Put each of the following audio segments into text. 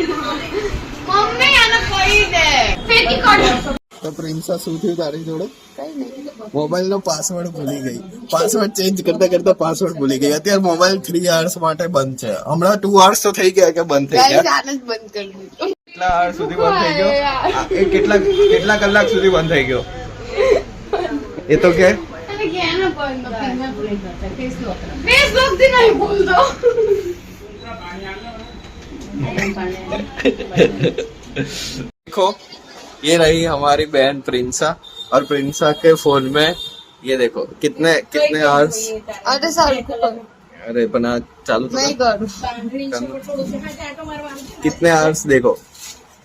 Mummy આને કહી દે ફેંકી કાઢ. તો પ્રિન્સા શું થયું તારી જોડે? મોબાઈલ નો પાસવર્ડ ભૂલી ગઈ. પાસવર્ડ ચેન્જ કરતા કરતા પાસવર્ડ ભૂલી ગઈ. અત્યારે મોબાઈલ 3 hours માટે બંધ છે. હમણાં 2 hours તો થઈ ગયા કે બંધ થઈ ગયા. આને જ બંધ કરી દીધું. કેટલા hours સુધી બંધ થઈ ગયો? એ કેટલા કલાક સુધી બંધ થઈ ગયો? એ તો કે ફેસબુક થી નહીં ભૂલતો. देखो ये रही हमारी बहन प्रिंसा और प्रिंसा के फोन में ये देखो कितने hours. અરે સારું अरे बना चालू तो નહીં કરું. कितने hours देखो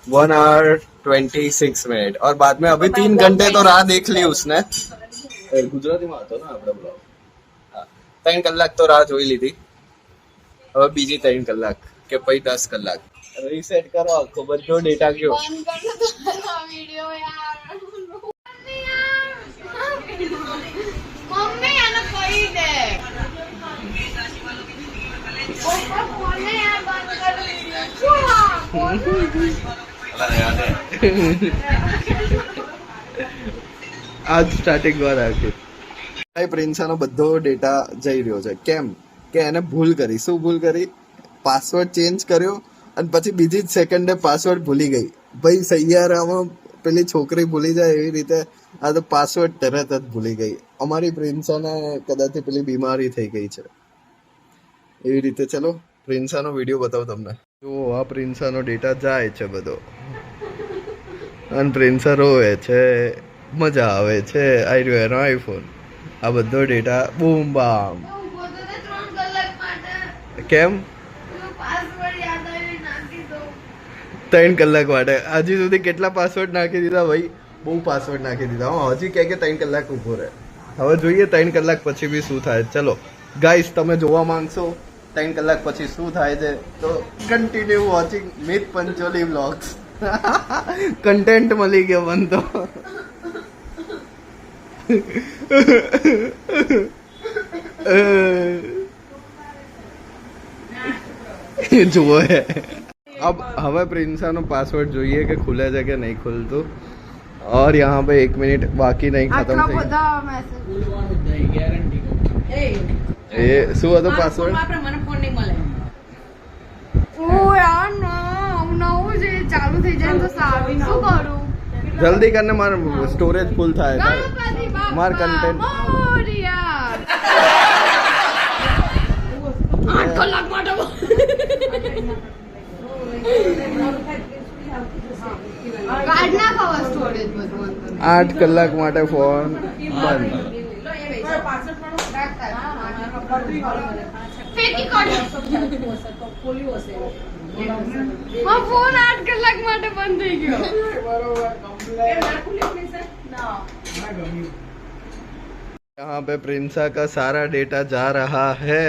1 hour 26 minute और बाद में अभी 3 घंटे तो राह देख ली उसने. गुजराती में હતો ને આપણો બ્લોગ. 3 કલાક તો રાહ જોઈ લીધી. હવે બીજી 3 કલાક કે પછી 10 કલાક રીસેટ કરો આખો બધો ડેટા ગયો. બંધ કર દો તારો વિડિયો યાર. મમ્મી આને કહી દે. પપ્પા ફોન યાર બંધ કર વિડિયો. આજ સ્ટાર્ટિંગ વાત આખી ભાઈ પ્રિન્સાનો બધો ડેટા જઈ રહ્યો છે. કેમ કે એને ભૂલ કરી. શું ભૂલ કરી? પાસવર્ડ ચેન્જ કર્યો અને પછી બીજી જ સેકન્ડે પાસવર્ડ ભૂલી ગઈ. ભાઈ સૈયારામાં પેલી છોકરી ભૂલી જાય એવી રીતે આ તો પાસવર્ડ તરત જ ભૂલી ગઈ. અમારી પ્રિન્સાને કદાચ પેલી બીમારી થઈ ગઈ છે એવી રીતે. ચલો પ્રિન્સાનો વિડીયો બતાવો તમને. જો આ પ્રિન્સાનો ડેટા જાય છે બધો અને પ્રિન્સા રોવે છે. મજા આવે છે. આઈ રહ્યો એનો આઈફોન. આ બધો ડેટા બૂમ બામ. 3 કલાક માટે કેમ? પાસવર્ડ યાદ આવી નાખી દો. 3 કલાક માટે હજી સુધી કેટલા પાસવર્ડ નાખી દીધા ભાઈ? બહુ પાસવર્ડ નાખી દીધા. હજી કે 3 કલાક ઉભો રહે. હવે જોઈએ 3 કલાક પછી બી શું થાય. ચલો ગાઈસ તમે જોવા માંગશો 3 કલાક પછી શું થાય છે તો કન્ટિન્યુ વોચિંગ મિત પંચોલી વ્લોગ્સ. કન્ટેન્ટ મળી ગયો મને તો. જુઓ अब हमें प्रिंसा नो पासवर्ड જોઈએ કે ખુલે છે કે નહીં ખુલતું. और यहाँ पे 1 मिनट बाकी नहीं खत्म આટલા થઈ. બધા મેસેજ એ શું હતો પાસવર્ડ? ઓ યાર નવું જે ચાલુ થઈ જાય તો સારું. શું કરું? જલ્દી કરને માર સ્ટોરેજ ફૂલ થાય. ગણપતિ બાપ્પા માર content. મોરયા. 8 કલાક માટે કાઢ નાખો સ્ટોરેજ બધું. 8 કલાક માટે ફોન બંધ. ફેંકી કાઢ. ફોન 8 કલાક માટે બંધ થઈ ગયો. यहाँ पे प्रिंसा का सारा डेटा जा रहा है.